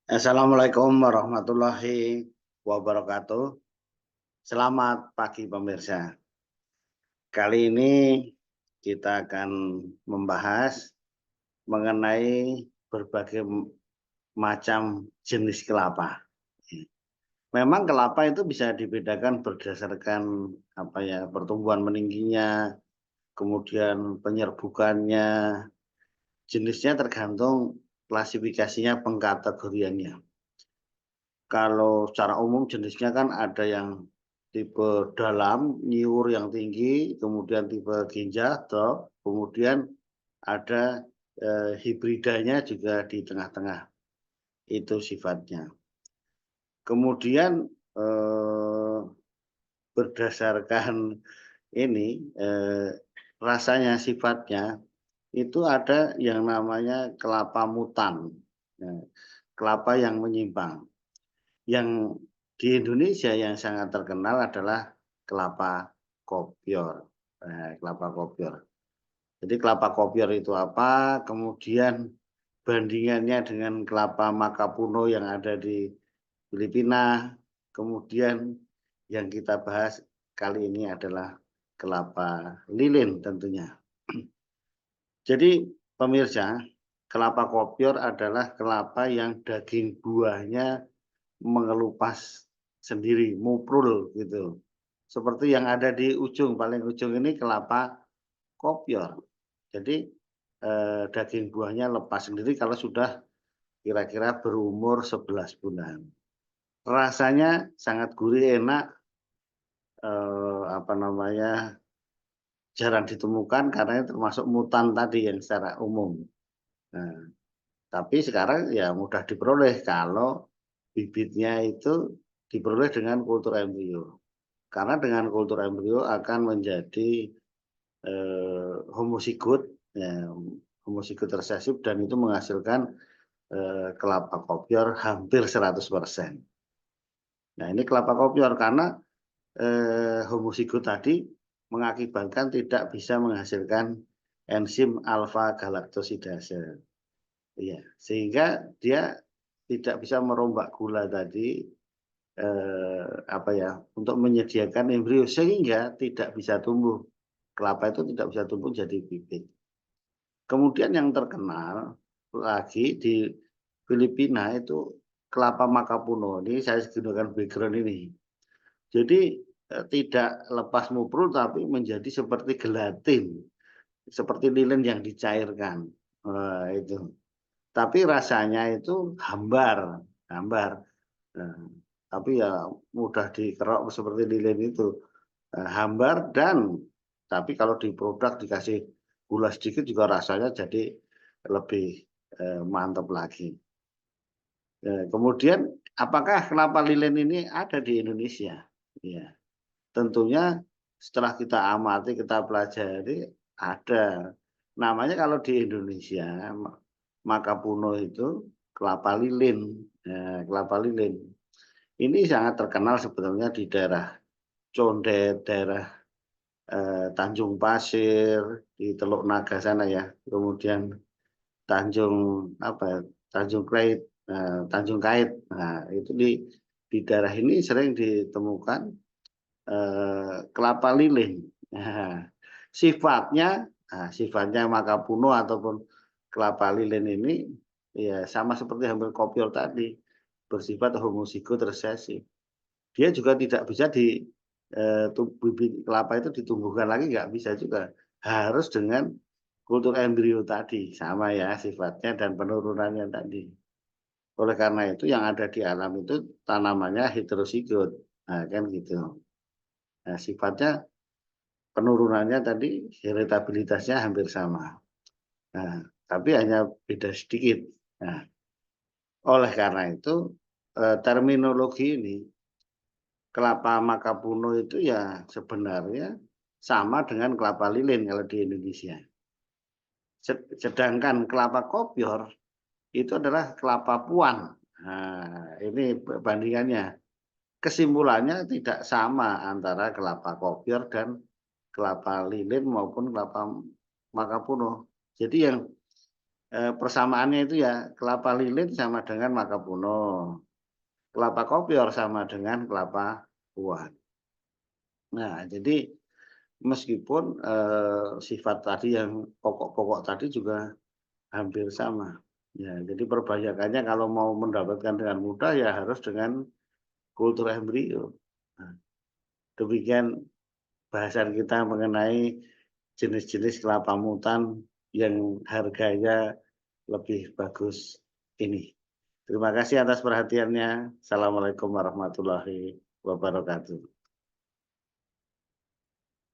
Assalamualaikum warahmatullahi wabarakatuh. Selamat pagi pemirsa. Kali ini kita akan membahas mengenai berbagai macam jenis kelapa. Memang kelapa itu bisa dibedakan berdasarkan pertumbuhan meningginya, kemudian penyerbukannya, jenisnya tergantung klasifikasinya, pengkategoriannya. Kalau secara umum jenisnya kan ada yang tipe dalam, nyiur yang tinggi, kemudian tipe ginjal, drop, kemudian ada hibridanya juga di tengah-tengah. Itu sifatnya. Kemudian berdasarkan ini rasanya, sifatnya itu ada yang namanya kelapa mutan, kelapa yang menyimpang. Yang di Indonesia yang sangat terkenal adalah kelapa kopior. Kelapa kopior. Jadi kelapa kopior itu apa? Kemudian bandingannya dengan kelapa Makapuno yang ada di Filipina. Kemudian yang kita bahas kali ini adalah kelapa lilin tentunya. Jadi pemirsa, kelapa kopior adalah kelapa yang daging buahnya mengelupas sendiri, muprul gitu. Seperti yang ada di ujung, paling ujung ini kelapa kopior. Jadi daging buahnya lepas sendiri kalau sudah kira-kira berumur 11 bulan. Rasanya sangat gurih, enak, jarang ditemukan karena termasuk mutan tadi yang secara umum. Nah, tapi sekarang ya mudah diperoleh kalau bibitnya itu diperoleh dengan kultur embrio. Karena dengan kultur embrio akan menjadi homozigot, ya, homozigot resesif, dan itu menghasilkan kelapa kopior hampir 100%. Nah ini kelapa kopior karena homozigot tadi mengakibatkan tidak bisa menghasilkan enzim alfa galaktosidase. Iya, sehingga dia tidak bisa merombak gula tadi untuk menyediakan embrio, sehingga tidak bisa tumbuh. Kelapa itu tidak bisa tumbuh jadi bibit. Kemudian yang terkenal lagi di Filipina itu kelapa Makapuno. Ini saya gunakan background ini. Jadi tidak lepas muprul tapi menjadi seperti gelatin, seperti lilin yang dicairkan. Itu. Tapi rasanya itu hambar, hambar. Nah, tapi ya mudah dikerok seperti lilin itu, hambar, dan tapi kalau di produk dikasih gula sedikit juga rasanya jadi lebih mantap lagi. Kemudian apakah kelapa lilin ini ada di Indonesia? Ya, tentunya setelah kita amati, kita pelajari, ada. Namanya kalau di Indonesia, Makapuno itu kelapa lilin. Kelapa lilin. Ini sangat terkenal sebetulnya di daerah Condet, daerah Tanjung Pasir, di Teluk Naga sana ya. Kemudian Tanjung Tanjung Kait, Tanjung Kait. Nah, itu di daerah ini sering ditemukan kelapa lilin. Nah, sifatnya Makapuno ataupun kelapa lilin ini ya sama seperti hampir kopior tadi, bersifat homozigot resesif. Dia juga tidak bisa bibit kelapa itu ditumbuhkan lagi, nggak bisa juga. Harus dengan kultur embrio tadi, sama ya sifatnya dan penurunannya tadi. Oleh karena itu yang ada di alam itu tanamannya heterozigot. Nah, kan gitu. Nah, sifatnya penurunannya tadi heritabilitasnya hampir sama. Nah, tapi hanya beda sedikit. Nah, oleh karena itu terminologi ini kelapa Makapuno itu ya sebenarnya sama dengan kelapa lilin kalau di Indonesia. Sedangkan kelapa kopior itu adalah kelapa puan. Nah, ini bandingannya. Kesimpulannya tidak sama antara kelapa kopior dan kelapa lilin maupun kelapa Makapuno. Jadi yang Persamaannya itu ya kelapa lilin sama dengan makapuno, kelapa kopior sama dengan kelapa puan. Nah, jadi meskipun, sifat tadi yang pokok-pokok tadi juga hampir sama. Ya, jadi perbajakannya kalau mau mendapatkan dengan mudah ya harus dengan kultur embrio. Nah, demikian bahasan kita mengenai jenis-jenis kelapa mutan yang harganya lebih bagus ini. Terima kasih atas perhatiannya. Assalamualaikum warahmatullahi wabarakatuh.